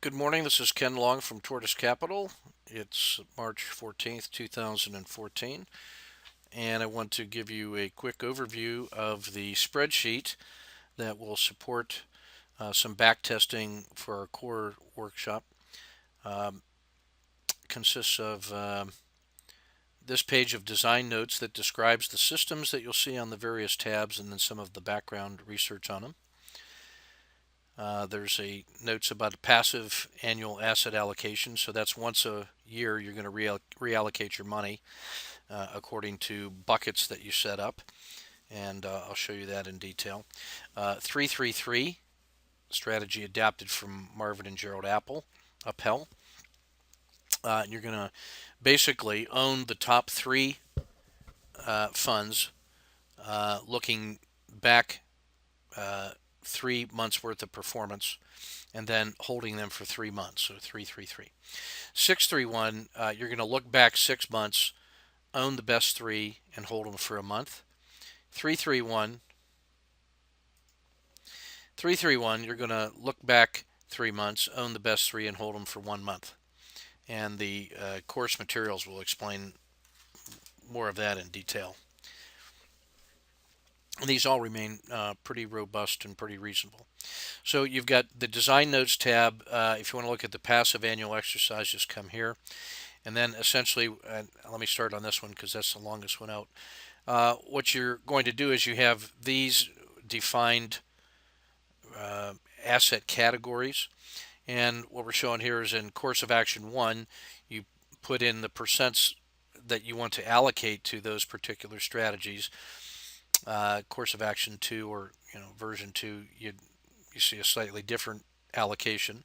Good morning. This is Ken Long from Tortoise Capital. It's March 14th, 2014, and I want to give you a quick overview of the spreadsheet that will support some back testing for our core workshop. Um, Consists of this page of design notes that describes the systems that you'll see on the various tabs and then some of the background research on them. There's a notes about a passive annual asset allocation. So that's once a year you're going to reallocate your money according to buckets that you set up. And I'll show you that in detail. 333 strategy adapted from Marvin and Gerald Appel. You're going to basically own the top three funds looking back 3 months worth of performance and then holding them for 3 months. So 333. 631, you're going to look back 6 months, own the best three, and hold them for a month. 331, you're going to look back 3 months, own the best three, and hold them for 1 month. And the course materials will explain more of that in detail. And these all remain pretty robust and pretty reasonable. So you've got the Design Notes tab. If you want to look at the passive annual exercise, just come here. And then essentially, let me start on this one because that's the longest one out. What you're going to do is you have these defined asset categories. And what we're showing here is in course of action 1, you put in the percents that you want to allocate to those particular strategies. Course of action 2, or version 2, you see a slightly different allocation.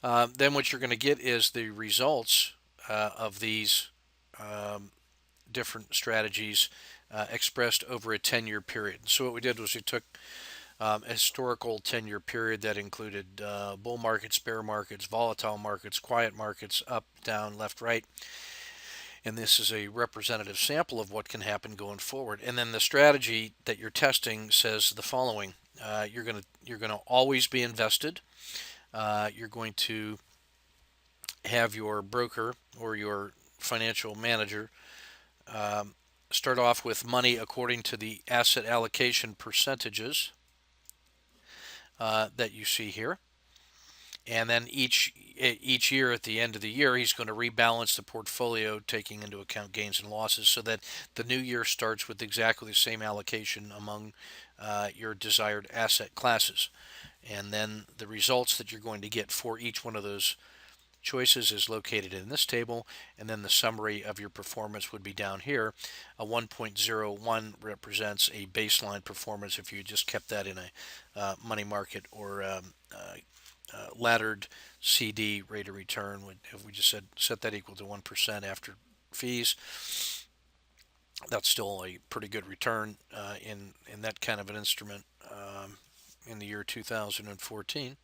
Then what you're going to get is the results of these different strategies expressed over a 10-year period. So what we did was we took a historical 10-year period that included bull markets, bear markets, volatile markets, quiet markets, up, down, left, right. And this is a representative sample of what can happen going forward. And then the strategy that you're testing says the following: you're going to always be invested. You're going to have your broker or your financial manager start off with money according to the asset allocation percentages that you see here. And then each year, at the end of the year, he's going to rebalance the portfolio, taking into account gains and losses, so that the new year starts with exactly the same allocation among your desired asset classes. And then the results that you're going to get for each one of those choices is located in this table, and then the summary of your performance would be down here. A 1.01 represents a baseline performance if you just kept that in a money market or laddered CD rate of return. If we just set that equal to 1% after fees, that's still a pretty good return in that kind of an instrument in the year 2014.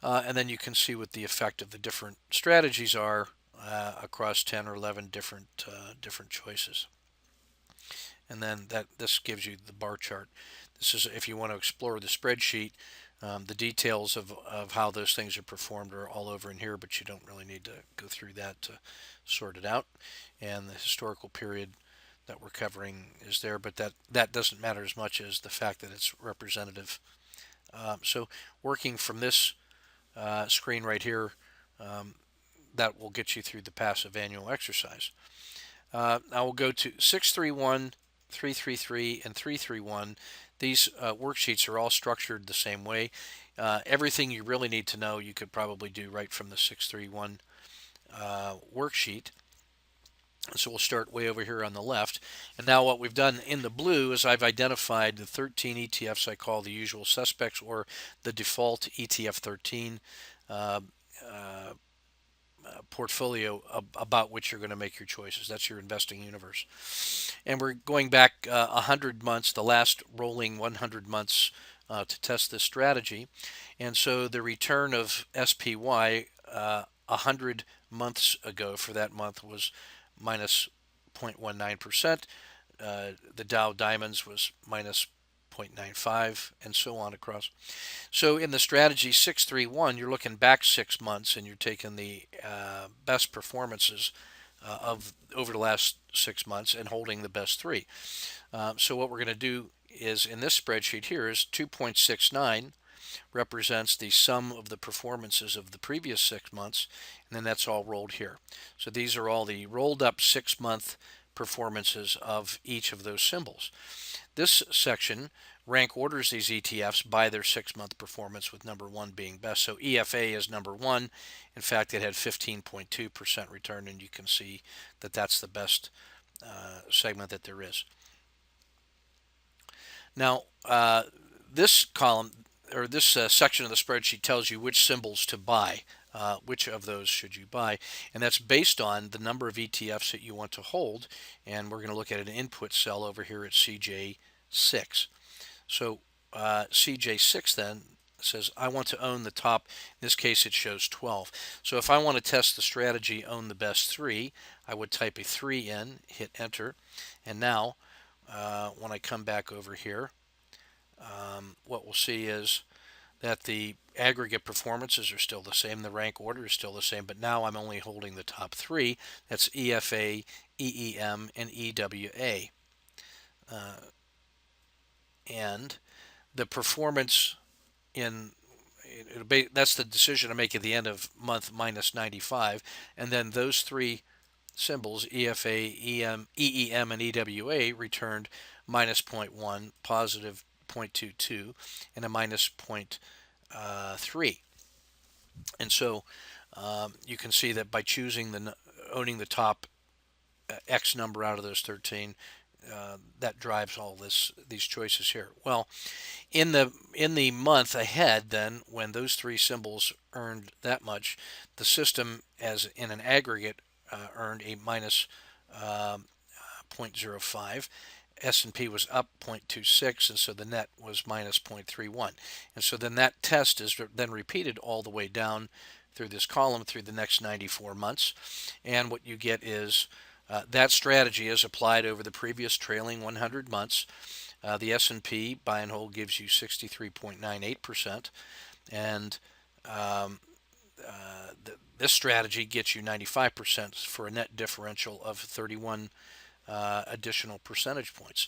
And then you can see what the effect of the different strategies are across 10 or 11 different choices. And then this gives you the bar chart. This is if you want to explore the spreadsheet. The details of how those things are performed are all over in here, but you don't really need to go through that to sort it out. And the historical period that we're covering is there, but that doesn't matter as much as the fact that it's representative. So working from this screen right here, that will get you through the passive annual exercise. Now we'll go to 631, 333, and 331. These worksheets are all structured the same way. Everything you really need to know you could probably do right from the 631 worksheet. So we'll start way over here on the left. And now what we've done in the blue is I've identified the 13 ETFs I call the usual suspects, or the default ETF 13 portfolio about which you're going to make your choices. That's your investing universe. And we're going back 100 months, the last rolling 100 months to test this strategy. And so the return of SPY 100 months ago for that month was minus 0.19%. The Dow Diamonds was minus 1.95, and so on across. So in the strategy 631, you're looking back 6 months and you're taking the best performances of over the last 6 months and holding the best three. So what we're going to do is in this spreadsheet here is 2.69 represents the sum of the performances of the previous 6 months, and then that's all rolled here. So these are all the rolled up 6-month performances of each of those symbols. This section rank orders these ETFs by their 6-month performance, with number one being best. So EFA is number one. In fact, it had 15.2% return, and you can see that that's the best segment that there is. Now, this column or this section of the spreadsheet tells you which symbols to buy. Which of those should you buy? And that's based on the number of ETFs that you want to hold. And we're going to look at an input cell over here at CJ6. So CJ6 then says I want to own the top. In this case, it shows 12. So if I want to test the strategy, own the best three, I would type a 3 in, hit enter. And now when I come back over here, what we'll see is that the aggregate performances are still the same, the rank order is still the same, but now I'm only holding the top three. That's EFA, EEM, and EWA. And the performance that's the decision I make at the end of month minus 95, and then those three symbols, EFA, EEM, and EWA, returned minus 0.1, positive 0.22, and a minus 0.3. And so you can see that by choosing owning the top X number out of those 13, that drives all these choices here. Well, in the month ahead, then, when those three symbols earned that much, the system, as in an aggregate, earned a minus 0.05. S&P was up 0.26, and so the net was minus 0.31. And so then that test is then repeated all the way down through this column through the next 94 months. And what you get is that strategy is applied over the previous trailing 100 months. The S&P buy and hold gives you 63.98%, and this strategy gets you 95% for a net differential of 31 additional percentage points.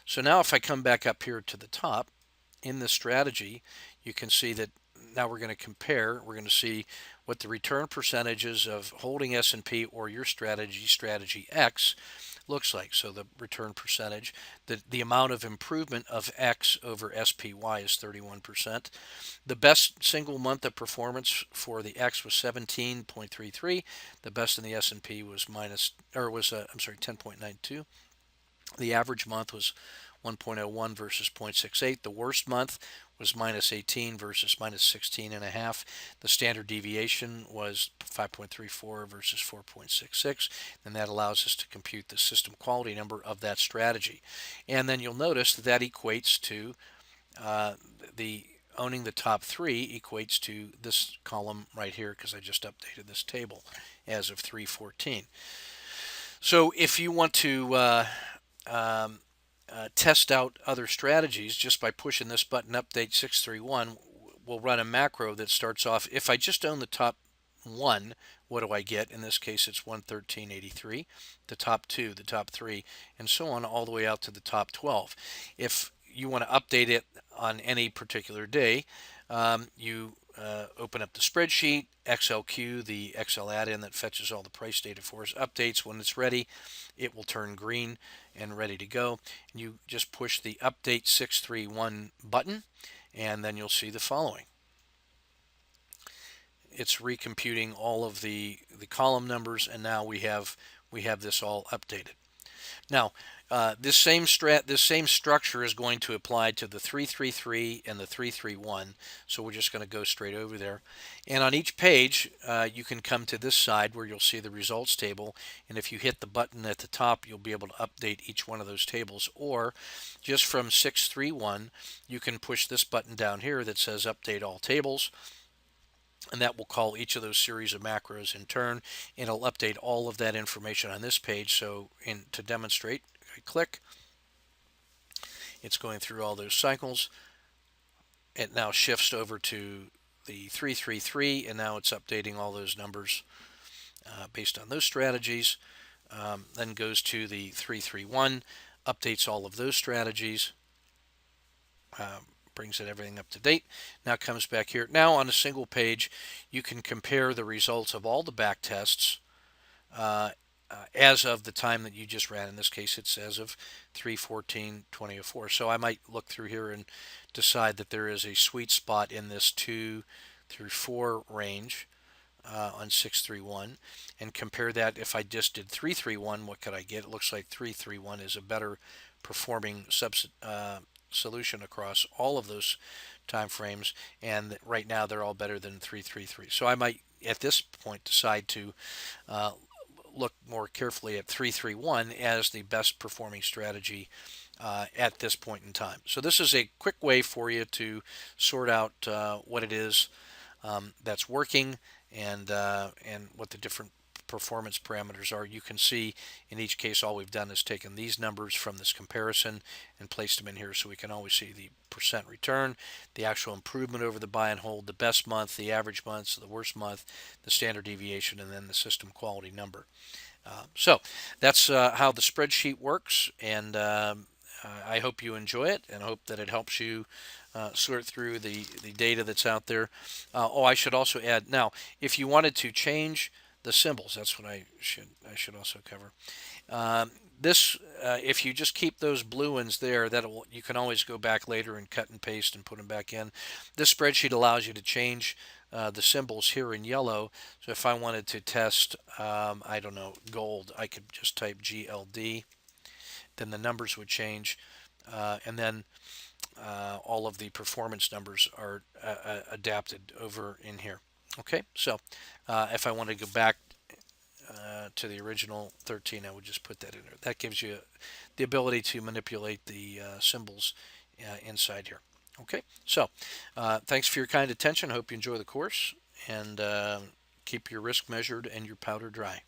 So now if I come back up here to the top, in this strategy, you can see that now we're going to compare. We're going to see what the return percentages of holding S&P or your strategy X, looks like. So the return percentage, the amount of improvement of X over SPY is 31%. The best single month of performance for the X was 17.33. The best in the S&P was 10.92. The average month was 1.01 versus 0.68. The worst month was minus 18 versus minus 16.5. The standard deviation was 5.34 versus 4.66, and that allows us to compute the system quality number of that strategy. And then you'll notice that equates to the owning the top three equates to this column right here, because I just updated this table as of 3/14. So if you want to test out other strategies just by pushing this button, update 631, we'll run a macro that starts off, if I just own the top one, what do I get? In this case, it's 113.83, the top two, the top three, and so on, all the way out to the top 12. If you want to update it on any particular day, you open up the spreadsheet, XLQ, the Excel add-in that fetches all the price data for us, updates. When it's ready, it will turn green and ready to go. And you just push the update 631 button, and then you'll see the following. It's recomputing all of the column numbers, and now we have this all updated. Now, this same structure is going to apply to the 333 and the 331. So we're just going to go straight over there. And on each page, you can come to this side where you'll see the results table. And if you hit the button at the top, you'll be able to update each one of those tables. Or just from 631, you can push this button down here that says Update All Tables. And that will call each of those series of macros in turn, and it'll update all of that information on this page. So to demonstrate, I click, It's going through all those cycles. It now shifts over to the 333, and now it's updating all those numbers based on those strategies. Then goes to the 331, updates all of those strategies, brings it everything up to date. Now comes back here. Now on a single page, you can compare the results of all the back tests as of the time that you just ran. In this case, it's as of 3/14/2004. So I might look through here and decide that there is a sweet spot in this 2 through 4 range on 631, and compare that. If I just did 331, what could I get? It looks like 331 is a better performing solution across all of those time frames, and right now they're all better than 333. So I might at this point decide to uh, look more carefully at 331 as the best performing strategy at this point in time. So this is a quick way for you to sort out what it is that's working, and what the different performance parameters are. You can see in each case all we've done is taken these numbers from this comparison and placed them in here, so we can always see the percent return, the actual improvement over the buy and hold, the best month, the average month, so the worst month, the standard deviation, and then the system quality number. So that's how the spreadsheet works, and I hope you enjoy it, and I hope that it helps you sort through the data that's out there. I should also add, now, if you wanted to change the symbols, that's what I should also cover. This, if you just keep those blue ones there, you can always go back later and cut and paste and put them back in. This spreadsheet allows you to change the symbols here in yellow. So if I wanted to test, I don't know, gold, I could just type GLD. Then the numbers would change, and then all of the performance numbers are adapted over in here. Okay, so if I want to go back to the original 13, I would just put that in there. That gives you the ability to manipulate the symbols inside here. Okay, so thanks for your kind attention. I hope you enjoy the course, and keep your risk measured and your powder dry.